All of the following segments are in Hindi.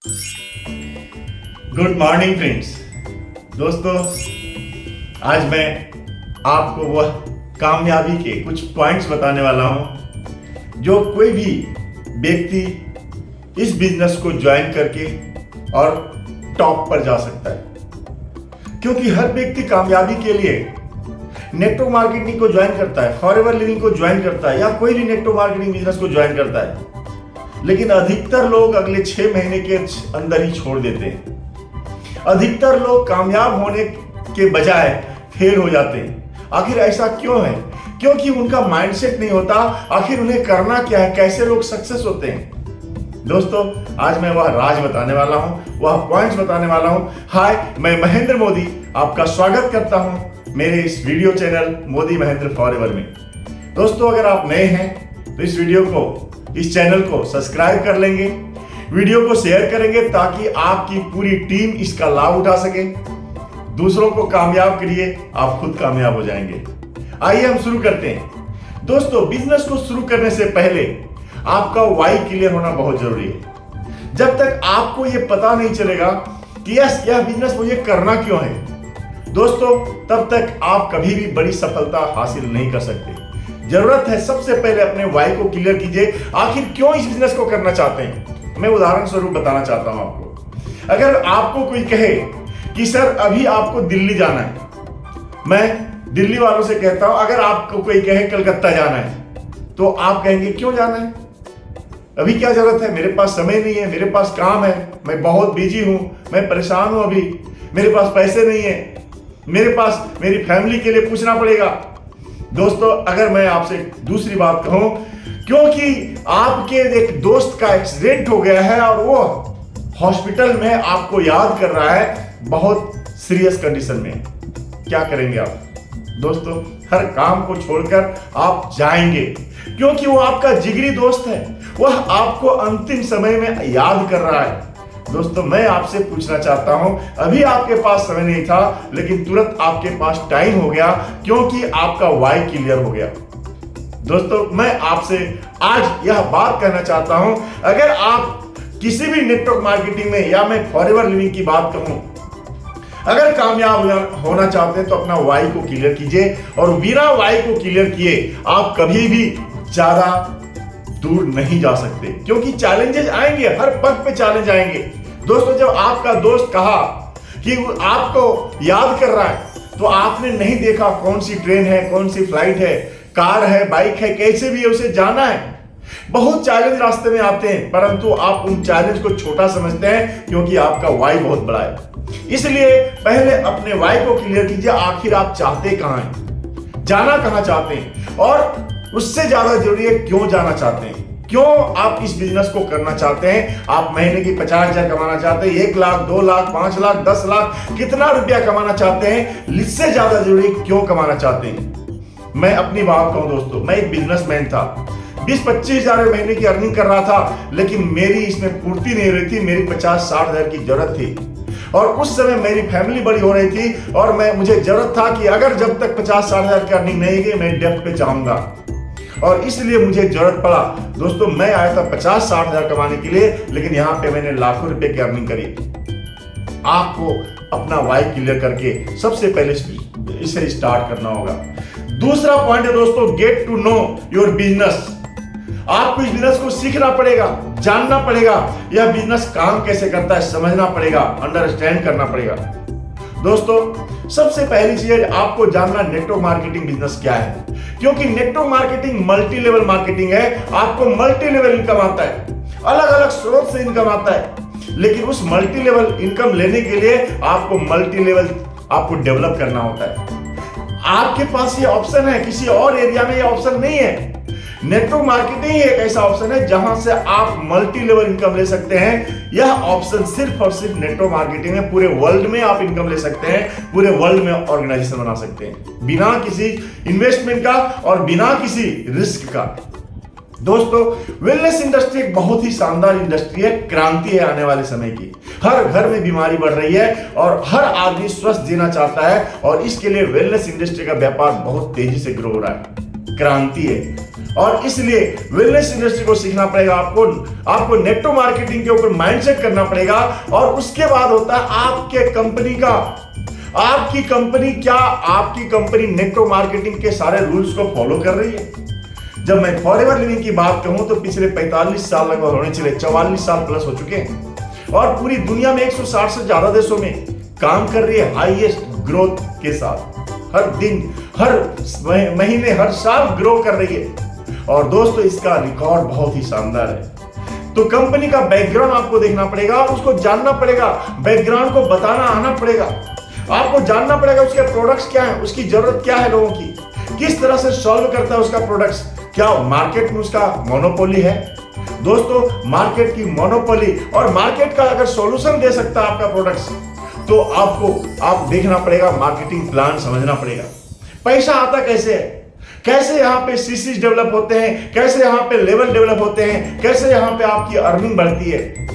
Good morning friends. दोस्तों, आज मैं आपको वह कामयाबी के कुछ पॉइंट्स बताने वाला हूं जो कोई भी व्यक्ति इस बिजनेस को ज्वाइन करके और टॉप पर जा सकता है। क्योंकि हर व्यक्ति कामयाबी के लिए नेटवर्क मार्केटिंग को ज्वाइन करता है, फॉरएवर लिविंग को ज्वाइन करता है या कोई भी नेटवर्क मार्केटिंग बिजनेस को ज्वाइन करता है, लेकिन अधिकतर लोग अगले 6 महीने के अंदर ही छोड़ देते हैं। अधिकतर लोग कामयाब होने के बजाय फेल हो जाते हैं। आखिर ऐसा क्यों है? क्योंकि उनका माइंडसेट नहीं होता। आखिर उन्हें करना क्या है, कैसे लोग सक्सेस होते हैं। दोस्तों, आज मैं वह राज बताने वाला हूं, वह पॉइंट्स बताने वाला हूं। हाय, मैं महेंद्र मोदी आपका स्वागत करता हूं मेरे इस video channel Modi Mahendra forever में। दोस्तों, अगर आप नए हैं तो इस चैनल को सब्सक्राइब कर लेंगे, वीडियो को शेयर करेंगे ताकि आपकी पूरी टीम इसका लाभ उठा सके। दूसरों को कामयाब करिए, आप खुद कामयाब हो जाएंगे। आइए हम शुरू करते हैं। दोस्तों, बिजनेस को शुरू करने से पहले आपका वाई क्लियर होना बहुत जरूरी है। जब तक आपको यह पता नहीं चलेगा कि यह बिजनेस मुझे करना क्यों है, दोस्तों, तब तक आप कभी भी बड़ी सफलता हासिल नहीं कर सकते। जरूरत है सबसे पहले अपने वाई को क्लियर कीजिए। आखिर क्यों इस बिजनेस को करना चाहते हैं? मैं उदाहरण स्वरूप बताना चाहता हूं आपको। अगर आपको कोई कहे कि सर अभी आपको दिल्ली जाना है, मैं दिल्ली वालों से कहता हूं, अगर आपको कोई कहे कलकत्ता जाना है, तो आप कहेंगे क्यों जाना है? अभी क्या जरूरत है? मेरे पास समय नहीं है, मेरे पास काम है, मैं बहुत बिजी हूं, मैं परेशान हूं, अभी मेरे पास पैसे नहीं है, मेरे पास मेरी फैमिली के लिए पूछना पड़ेगा। दोस्तों, अगर मैं आपसे दूसरी बात कहूं, क्योंकि आपके एक दोस्त का एक्सीडेंट हो गया है और वो हॉस्पिटल में आपको याद कर रहा है, बहुत सीरियस कंडीशन में, क्या करेंगे आप? दोस्तों, हर काम को छोड़कर आप जाएंगे, क्योंकि वो आपका जिगरी दोस्त है, वह आपको अंतिम समय में याद कर रहा है। दोस्तों, मैं आपसे पूछना चाहता हूं, अभी आपके पास समय नहीं था, लेकिन तुरंत आपके पास टाइम हो गया क्योंकि आपका वाई क्लियर हो गया। दोस्तों, मैं आपसे आज यह बात कहना चाहता हूं, अगर आप किसी भी नेटवर्क मार्केटिंग में या मैं फॉरएवर लिविंग की बात कहूं, अगर कामयाब होना चाहते हैं तो अपना वाई को क्लियर कीजिए, और बिना वाई को क्लियर किए आप कभी भी ज्यादा दूर नहीं जा सकते, क्योंकि चैलेंजेस आएंगे, हर पग पे चैलेंज आएंगे। दोस्तों, जब आपका दोस्त कहा कि आपको याद कर रहा है, तो आपने नहीं देखा कौन सी ट्रेन है, कौन सी फ्लाइट है, कार है, बाइक है, कैसे भी उसे जाना है। बहुत चैलेंज रास्ते में आते हैं, परंतु आप उन चैलेंज को छोटा समझते हैं क्योंकि आपका वाई बहुत बड़ा है। इसलिए पहले अपने वाई को क्लियर कीजिए। आखिर आप चाहते कहां हैं, जाना कहां चाहते हैं, और उससे ज्यादा जरूरी है क्यों जाना चाहते हैं, क्यों आप इस बिजनेस को करना चाहते हैं। आप महीने की 50,000 कमाना चाहते हैं, 1 लाख, 2 लाख, 5 लाख, 10 लाख, कितना रुपया कमाना चाहते हैं, इससे ज्यादा जरूरी क्यों कमाना चाहते हैं। मैं अपनी बात कहूं दोस्तों, मैं एक बिजनेसमैन था, 20-25 हजार महीने की अर्निंग कर रहा था, लेकिन मेरी इसमें पूर्ति नहीं हो रही थी। मेरी 50-60 हजार की जरूरत थी, और उस समय मेरी फैमिली बड़ी हो रही थी, और मुझे जरूरत था कि अगर जब तक 50-60 हजार की अर्निंग नहीं गई, मैं डेप्थ पे जाऊंगा, और इसलिए मुझे जरूरत पड़ा। दोस्तों, मैं आया था 50-60 हजार कमाने के लिए, लेकिन यहां पे मैंने लाखों रुपए की अर्निंग करी। आपको अपना वाई क्लियर करके सबसे पहले इसे स्टार्ट करना होगा। दूसरा पॉइंट है दोस्तों, get to know your business. आपको इस बिजनेस को सीखना पड़ेगा, जानना पड़ेगा, यह बिजनेस काम कैसे करता है समझना पड़ेगा, अंडरस्टैंड करना पड़ेगा। दोस्तों, सबसे पहली चीज आपको जानना, नेटवर्क मार्केटिंग बिजनेस क्या है, क्योंकि network marketing multi level marketing है। आपको मल्टी लेवल इनकम आता है, अलग अलग स्रोत से इनकम आता है, लेकिन उस मल्टी लेवल इनकम लेने के लिए आपको मल्टी लेवल आपको डेवलप करना होता है। आपके पास ये ऑप्शन है, किसी और एरिया में ये ऑप्शन नहीं है। नेटवर्क मार्केटिंग एक ऐसा ऑप्शन है जहां से आप मल्टी लेवल इनकम ले सकते हैं। यह ऑप्शन सिर्फ और सिर्फ नेटवर्क मार्केटिंग में, पूरे वर्ल्ड में आप इनकम ले सकते हैं, पूरे वर्ल्ड में ऑर्गेनाइजेशन बना सकते हैं, बिना किसी इन्वेस्टमेंट का और बिना किसी रिस्क का। दोस्तों, वेलनेस इंडस्ट्री एक बहुत ही शानदार इंडस्ट्री है, क्रांति है आने वाले समय की। हर घर में बीमारी बढ़ रही है और हर आदमी स्वस्थ जीना चाहता है, और इसके लिए वेलनेस इंडस्ट्री का व्यापार बहुत तेजी से ग्रो हो रहा है, क्रांति है। और इसलिए वेलनेस इंडस्ट्री को सीखना पड़ेगा आपको नेटवर्क मार्केटिंग के ऊपर माइंडसेट करना पड़ेगा। और उसके बाद होता है आपकी कंपनी नेटवर्क मार्केटिंग के सारे रूल्स को फॉलो कर रही है। जब मैं फॉरएवर लिविंग की बात कहूं तो पिछले 45 साल लगभग होने चले, 44 साल प्लस हो चुके हैं और पूरी दुनिया में 160 से ज्यादा देशों में काम कर रही है हाईएस्ट ग्रोथ के साथ। हर दिन, हर महीने, हर साल ग्रो कर रही है और दोस्तों इसका रिकॉर्ड बहुत ही शानदार है। तो कंपनी का बैकग्राउंड आपको देखना पड़ेगा, उसको जानना पड़ेगा, बैकग्राउंड को बताना आना पड़ेगा, आपको जानना पड़ेगा उसके प्रोडक्ट्स क्या है, उसकी जरूरत क्या है, लोगों की किस तरह से सॉल्व करता है उसका प्रोडक्ट्स, क्या मार्केट में उसका मोनोपोली है। दोस्तों मार्केट की मोनोपोली और मार्केट का अगर सॉल्यूशन दे सकता है आपका प्रोडक्ट्स तो आप देखना पड़ेगा, मार्केटिंग प्लान समझना पड़ेगा। पैसा आता कैसे है, कैसे यहाँ पे सीसी डेवलप होते हैं, कैसे यहाँ पे लेवल डेवलप होते हैं, कैसे यहाँ पे आपकी अर्निंग बढ़ती है।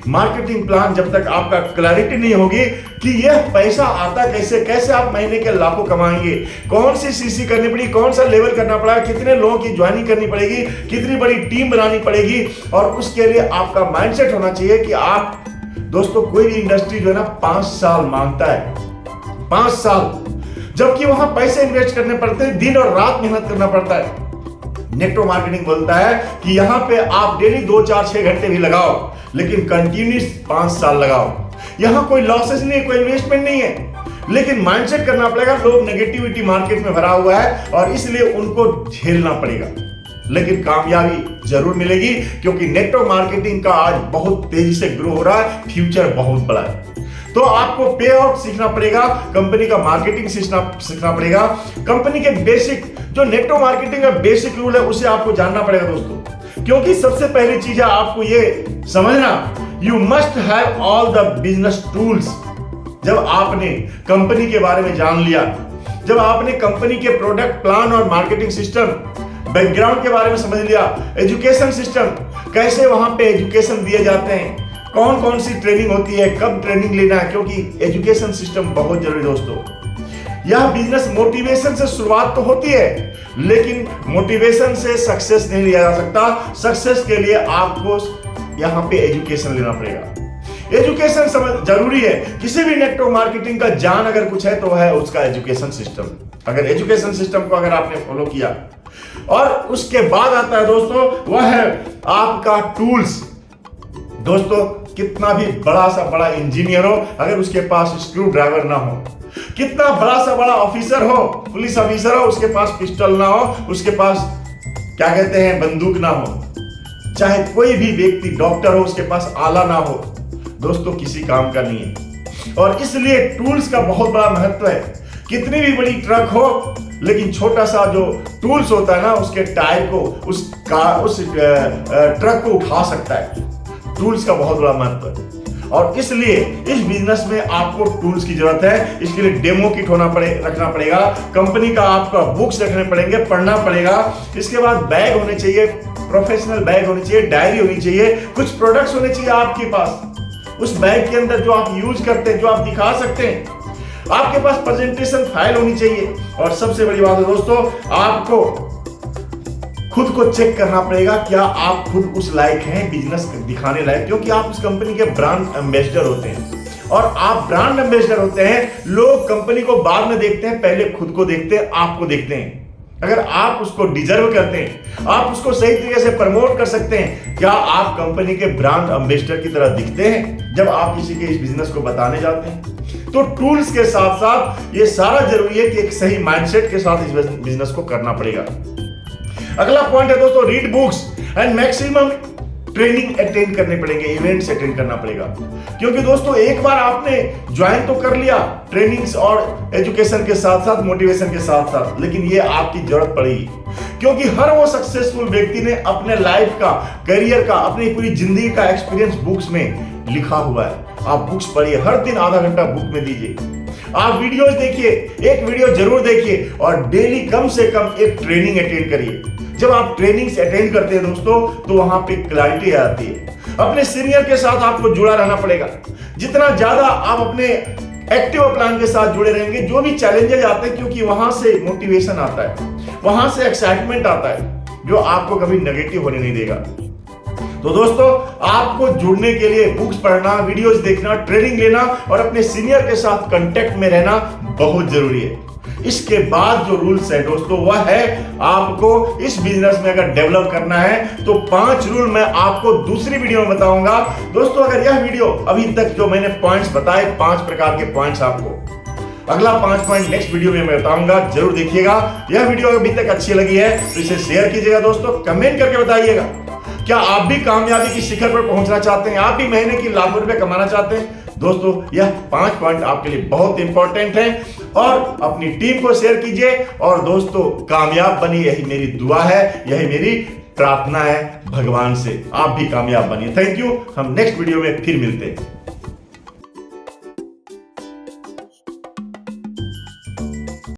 मार्केटिंग प्लान जब तक आपका क्लैरिटी नहीं होगी कि यह पैसा आता कैसे, कैसे आप महीने के लाखों कमाएंगे, कौन सी सीसी करनी पड़ेगी, कौन सा लेवल करना पड़ेगा, कितने लोगों की ज्वाइनिंग करनी पड़ेगी, कितनी बड़ी टीम बनानी पड़ेगी। और उसके लिए आपका माइंडसेट होना चाहिए कि आप दोस्तों कोई भी इंडस्ट्री जो है ना 5 साल मांगता है, 5 साल, जबकि वहां पैसे इन्वेस्ट करने पड़ते हैं, दिन और रात मेहनत करना पड़ता है। नेटवर्क मार्केटिंग बोलता है कि यहां पे आप डेली 2, 4, 6 घंटे भी लगाओ लेकिन कंटिन्यूस 5 साल लगाओ। यहां कोई लॉसेस नहीं है, कोई इन्वेस्टमेंट नहीं है, लेकिन माइंडसेट करना पड़ेगा। लोग नेगेटिविटी मार्केट में भरा हुआ है और इसलिए उनको झेलना पड़ेगा, लेकिन कामयाबी जरूर मिलेगी क्योंकि नेटवर्क मार्केटिंग का आज बहुत तेजी से ग्रो हो रहा है, फ्यूचर बहुत बड़ा है। तो आपको पे आउट सीखना पड़ेगा, कंपनी का मार्केटिंग सीखना पड़ेगा, कंपनी के बेसिक जो नेटवर्क मार्केटिंग का बेसिक रूल है उसे आपको जानना पड़ेगा दोस्तों। क्योंकि सबसे पहली चीज है आपको ये समझना, you must have all the business tools. जब आपने कंपनी के बारे में जान लिया, जब आपने कंपनी के प्रोडक्ट प्लान और मार्केटिंग सिस्टम बैकग्राउंड के बारे में समझ लिया, एजुकेशन सिस्टम, कैसे वहां पे एजुकेशन दिए जाते हैं, कौन कौन सी ट्रेनिंग होती है, कब ट्रेनिंग लेना है, क्योंकि एजुकेशन सिस्टम बहुत जरूरी दोस्तों। यह बिजनेस मोटिवेशन से शुरुआत तो होती है लेकिन मोटिवेशन से सक्सेस नहीं लिया जा सकता। सक्सेस के लिए आपको यहां पे एजुकेशन लेना पड़ेगा। एजुकेशन समझ जरूरी है। किसी भी नेटवर्क मार्केटिंग का जान अगर कुछ है तो है उसका एजुकेशन सिस्टम। अगर एजुकेशन सिस्टम को अगर आपने फॉलो किया और उसके बाद आता है दोस्तों वह है आपका टूल्स। दोस्तों कितना भी बड़ा सा बड़ा इंजीनियर हो, अगर उसके पास स्क्रू ड्राइवर ना हो, कितना बड़ा सा बड़ा ऑफिसर हो, पुलिस ऑफिसर हो, उसके पास पिस्टल ना हो, उसके पास क्या कहते हैं बंदूक ना हो, चाहे कोई भी व्यक्ति डॉक्टर हो उसके पास आला ना हो, दोस्तों किसी काम का नहीं है। और इसलिए टूल्स का बहुत बड़ा महत्व है। कितनी भी बड़ी ट्रक हो लेकिन छोटा सा जो टूल्स होता है ना उसके टायर को उस ट्रक को उठा सकता है। टूल्स का बहुत बड़ा महत्व है और इसलिए इस बिजनेस में आपको टूल्स की जरूरत है। इसके लिए डेमो किट रखना पड़ेगा, कंपनी का आपका बुक्स रखने पड़ेंगे, पढ़ना पड़ेगा। इसके बाद बैग होने चाहिए, प्रोफेशनल बैग होनी चाहिए, डायरी होनी चाहिए, कुछ प्रोडक्ट्स होने चाहिए आपके पास उस बैग के अंदर जो आप यूज करते हैं, जो आप दिखा सकते हैं। आपके पास प्रेजेंटेशन फाइल होनी चाहिए और सबसे बड़ी बात है दोस्तों आपको खुद को चेक करना पड़ेगा क्या आप खुद उस लायक हैं बिजनेस दिखाने लायक, क्योंकि आप उस कंपनी के ब्रांड एम्बेसडर होते हैं। और आप ब्रांड एम्बेसडर होते हैं, लोग कंपनी को बाद में देखते हैं, पहले खुद को देखते हैं, आपको देखते हैं। अगर आप उसको डिजर्व करते हैं, आप उसको सही तरीके से प्रमोट कर सकते हैं, क्या आप कंपनी के ब्रांड एम्बेसडर की तरह दिखते हैं जब आप किसी के इस बिजनेस को बताने जाते हैं। तो टूल्स के साथ साथ ये सारा जरूरी है कि एक सही माइंडसेट के साथ इस बिजनेस को करना पड़ेगा। अगला पॉइंट है दोस्तों read books and maximum training attend करने पड़ेंगे, इवेंट्स अटेंड करना पड़ेगा। क्योंकि दोस्तों एक बार आपने ज्वाइन तो कर लिया ट्रेनिंग्स और एजुकेशन के साथ साथ, मोटिवेशन के साथ साथ, लेकिन ये आपकी जरूरत पड़ेगी क्योंकि हर वो सक्सेसफुल व्यक्ति ने अपने लाइफ का, करियर का, अपनी पूरी जिंदगी का एक्सपीरियंस बुक्स में लिखा हुआ है। आप बुक्स पढ़िए, हर दिन आधा घंटा बुक में दीजिए, आप वीडियोस देखिए, एक वीडियो जरूर देखिए और डेली कम से कम एक ट्रेनिंग अटेंड करिए। जब आप ट्रेनिंग्स अटेंड करते हैं दोस्तों तो वहां पे क्लैरिटी आती है। अपने सीनियर के साथ आपको जुड़ा रहना पड़ेगा। जितना ज्यादा आप अपने एक्टिव प्लान के साथ जुड़े रहेंगे, जो भी चैलेंजेस आते हैं, क्योंकि वहां से मोटिवेशन आता है, वहां से एक्साइटमेंट आता है। जो आपको कभी नेगेटिव होने नहीं देगा। तो दोस्तों, आपको जुड़ने के लिए बुक्स पढ़ना, वीडियोस देखना, ट्रेनिंग लेना और अपने सीनियर के साथ कांटेक्ट में रहना बहुत जरूरी है। इसके बाद जो रूल्स है दोस्तों, वह है आपको इस बिजनेस में अगर डेवलप करना है तो 5 रूल मैं आपको दूसरी वीडियो में बताऊंगा। दोस्तों, अगर यह वीडियो अभी तक जो मैंने पॉइंट्स बताए, 5 प्रकार के पॉइंट्स, आपको अगला 5 पॉइंट नेक्स्ट वीडियो में मैं बताऊंगा, जरूर देखिएगा। यह वीडियो अभी तक अच्छी लगी है तो इसे शेयर कीजिएगा दोस्तों, कमेंट करके बताइएगा क्या आप भी कामयाबी की शिखर पर पहुंचना चाहते हैं, आप भी महीने की लाखों रुपए कमाना चाहते हैं। दोस्तों, यह 5 पॉइंट आपके लिए बहुत इंपॉर्टेंट है और अपनी टीम को शेयर कीजिए। और दोस्तों, कामयाब बनिए, यही मेरी दुआ है, यही मेरी प्रार्थना है भगवान से, आप भी कामयाब बनिए। Thank you. हम नेक्स्ट वीडियो में फिर मिलते हैं।